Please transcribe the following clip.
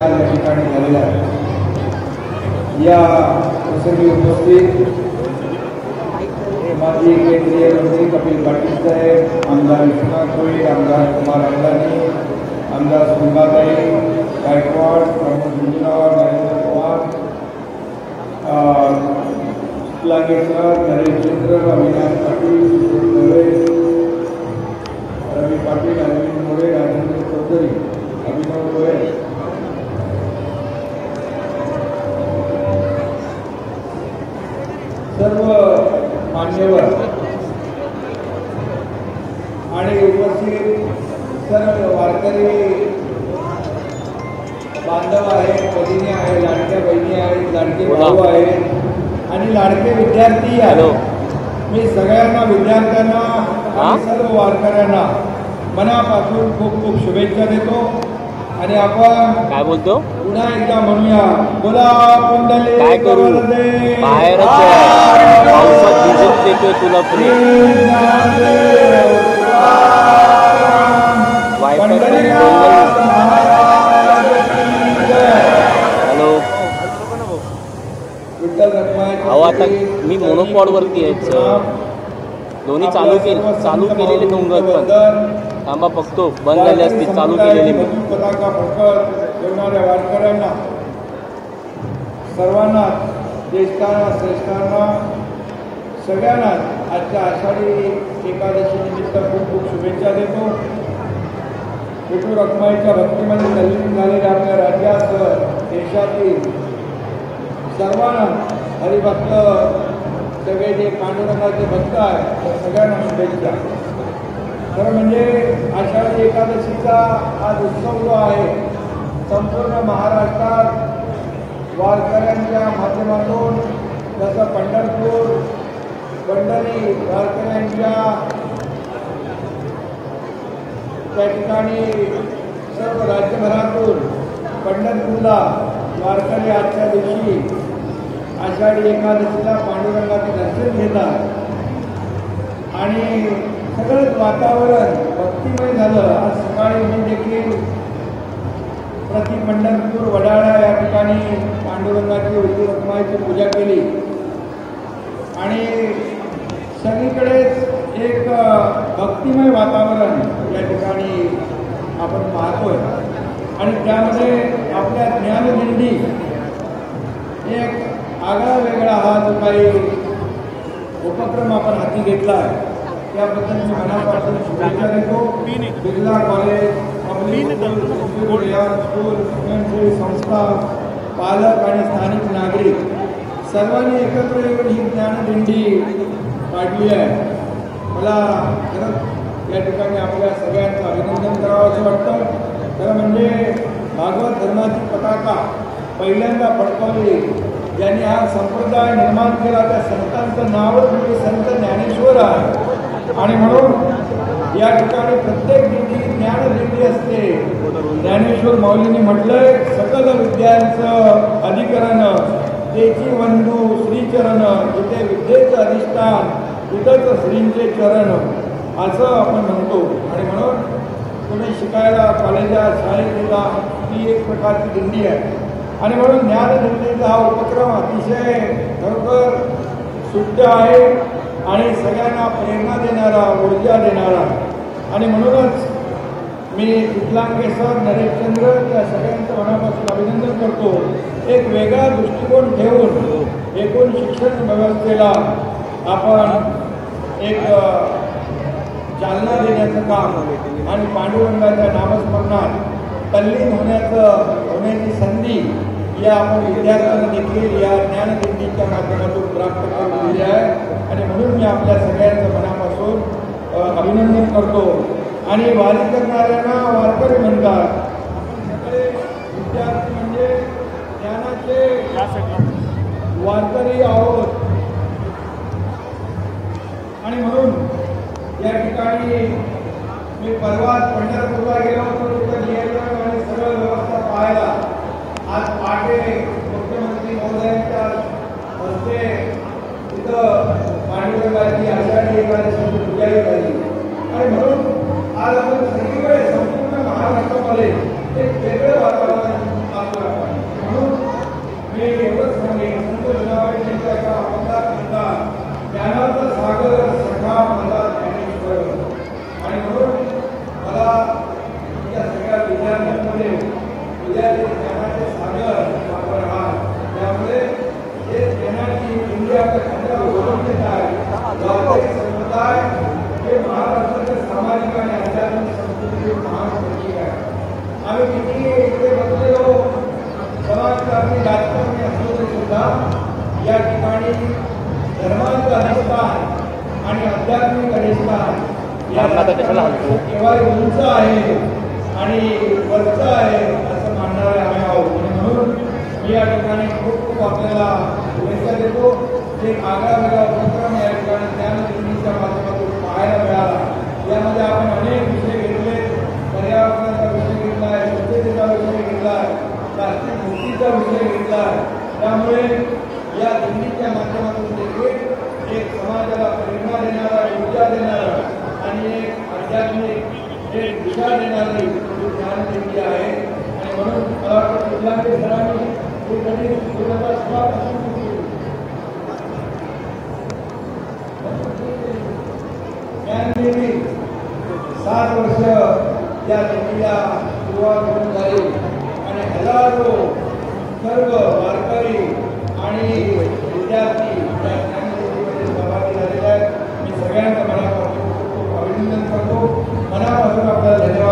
ठिकाणी झालेला आहे। या प्रसंगी उपस्थित माजी केंद्रीय मंत्री कपिल पाटील साहेब, आमदार विश्वनाथ कोळी, आमदार कुमार अंगलानी, आमदार सुंभाताई गायकवाड, प्रमोद मुंजनवार, नरेंद्र पवार, लांगेकर, नरेश चंद्र, अविनाश पाटील, रवी पाटील, अरविंद मोरे, राजेंद्र चौधरी, अभिनव गोयल, सर्व मान्यवर आणि उपस्थित सर्व वारकरी बांधव आहेत, भगिनी आहेत, लाडक्या बहिणी आहेत, लाडके भाऊ आहेत आणि लाडके विद्यार्थी आहेत। मी सगळ्यांना विद्यार्थ्यांना आणि सर्व वारकऱ्यांना मनापासून खूप खूप शुभेच्छा देतो। आणि आपण काय बोलतो पुन्हा एकदा म्हणूया, बोला कुंडली काय करू बाहेरच पावसात भिजत देतोय तुला पुढे हॅलो अहो आता मी मोनोपॉड वरती यायचं दोन्ही चालू केलेले डोंगर पण थांबा बघतो बंद झाले असतील चालू केलेले मी पताका ठेवणाऱ्या वारकऱ्यांना सर्वांना ज्येष्ठांना श्रेष्ठांना सगळ्यांना आजच्या आषाढी एकादशी निमित्त खूप खूप शुभेच्छा देतो। विठू रखुमाईच्या भक्तीमध्ये तल्लीन झालेल्या आपल्या राज्यात देशातील सर्वांना हरिभक्त सगळे जे पांडुरंगाचे भक्त आहेत त्या सगळ्यांना शुभेच्छा। खरं म्हणजे आषाढी एकादशीचा आज उत्सव जो आहे संपूर्ण महाराष्ट्रात वारकऱ्यांच्या माध्यमातून जसं पंढरपूर पंढरी वारकऱ्यांच्या त्या ठिकाणी सर्व राज्यभरातून पंढरपूरला वारकरी आजच्या दिवशी आषाढी एकादशीला पांडुरंगाचे दर्शन घेतात आणि सगळंच वातावरण भक्तिमय झालं। आज सकाळी मी देखील प्रति पंढरपूर वडाळा या ठिकाणी पांडुरंगाची विठू रखुमाईची पूजा केली आणि सगळीकडेच एक भक्तिमय वातावरण या ठिकाणी आपण पाहतोय आणि त्यामध्ये आपल्या ज्ञानदिंडी एक आगळा वेगळा हा जो काही उपक्रम आपण हाती घेतला आहे त्याबद्दल मी मनापासून शुभेच्छा देतो। बिर्ला कॉलेज, पब्लिक स्कूल, स्वयंसेवी संस्था, पालक आणि स्थानिक नागरिक सर्वांनी एकत्र येऊन ही ज्ञानदिंडी काढली आहे। मला खरंच या ठिकाणी आपल्या सगळ्यांचं अभिनंदन करावं असं वाटतं। खरं म्हणजे भागवत धर्माची पताका पहिल्यांदा फडकवली ज्यांनी हा संप्रदाय निर्माण केला त्या संतांचं नावच म्हणजे संत ज्ञानेश्वर आहे आणि म्हणून या ठिकाणी प्रत्येक दिंडी ज्ञानदिंडी असते। ज्ञानेश्वर माऊलींनी म्हटलंय सकल विद्यांचं अधिकरण तेची वंदू श्रीचरण जिथे विद्येचं अधिष्ठान तिथंच श्रींचे चरण असं आपण म्हणतो। आणि म्हणून तुम्ही शिकायला कॉलेजात शाळेत गेला ही एक प्रकारची दिंडी आहे आणि म्हणून ज्ञानदिंडीचा हा उपक्रम अतिशय खरोखर सुट्ट आहे आणि सगळ्यांना प्रेरणा देणारा ऊर्जा देणारा आणि म्हणूनच मी विठलांगे सर नरेशचंद्र त्या सगळ्यांचं मनापासून अभिनंदन करतो। एक वेगळा दृष्टिकोन ठेवून एकूण शिक्षण व्यवस्थेला आपण एक चालना देण्याचं काम आणि पांडुरंगाच्या नामस्मरणात तल्लीन होण्याची संधी या आपण विद्यार्थ्यांना देखील या ज्ञानदिंडीच्या माध्यमातून प्राप्त करून दिली आहे आणि म्हणून मी आपल्या सगळ्यांचं मनापासून अभिनंदन करतो। आणि वारी करणाऱ्यांना वारकरी म्हणतात। आपण सगळे विद्यार्थी म्हणजे ज्ञानाचे वारकरी आहोत आणि म्हणून या ठिकाणी मी परवाच पंढरपूरला गेलो होतो तिथं नियोजन आणि सगळं व्यवस्था पाहायला आज पहाटे मुख्यमंत्री महोदयांच्या हस्ते तिथं पांडुरंगाची आषाढी एकादशीची पूजाही झाली आणि म्हणून आज आपण सगळीकडे संपूर्ण महाराष्ट्रामध्ये एक वेगळं वातावरण विद्यार्थी ज्ञानाचे सागर आपण आहात. त्यामुळे हे ज्ञानाची दिंडी आपल्या खांद्यावर ओढून घेत आहे. वारकरी समुदाय हे महाराष्ट्राच्या सामाजिक आणि आध्यात्मिक संस्कृतीचे महान प्रतीक आहे. आम्ही किती इकडे बसलेलो समाजकारणी राजकारणी असलो तरी सुद्धा या ठिकाणी धर्मांचं अधिष्ठान आणि आध्यात्मिक अधिष्ठान केव्हा उंच आहे आणि वरचं आहे असं मानणारे आम्ही आहोत. म्हणून मी या ठिकाणी खूप खूप आपल्याला शुभेच्छा देतो. एक आगळा वेगळा उपक्रम या ठिकाणी ज्ञानदिंडीच्या माध्यमातून पाहायला मिळाला. यामध्ये आपण अनेक विषय घेतले. पर्यावरणाचा विषय घेतला आहे, स्वच्छतेचा विषय घेतला आहे, प्लास्टिक मुक्तीचा विषय घेतला आहे. त्यामुळे या दिंडीच्या माध्यमातून देखील एक समाजाला प्रेरणा देणारा, ऊर्जा देणारा आणि एक आध्यात्मिक एक दिशा देणारी ज्ञानदिंडी आहे. आणि म्हणून मला वाटतं कुठल्याही सरांनी हे कधी पूर्णतः समाप्त ज्ञानदिंडी 7 वर्ष या दिंडीला सुरुवात होऊन झाली आणि हजारो सर्व वारकरी आणि विद्यार्थी या ज्ञानदिंडीमध्ये सहभागी झालेले आहेत. मी सगळ्यांना मनापासून खूप अभिनंदन करतो. मनापासून आपल्याला धन्यवाद.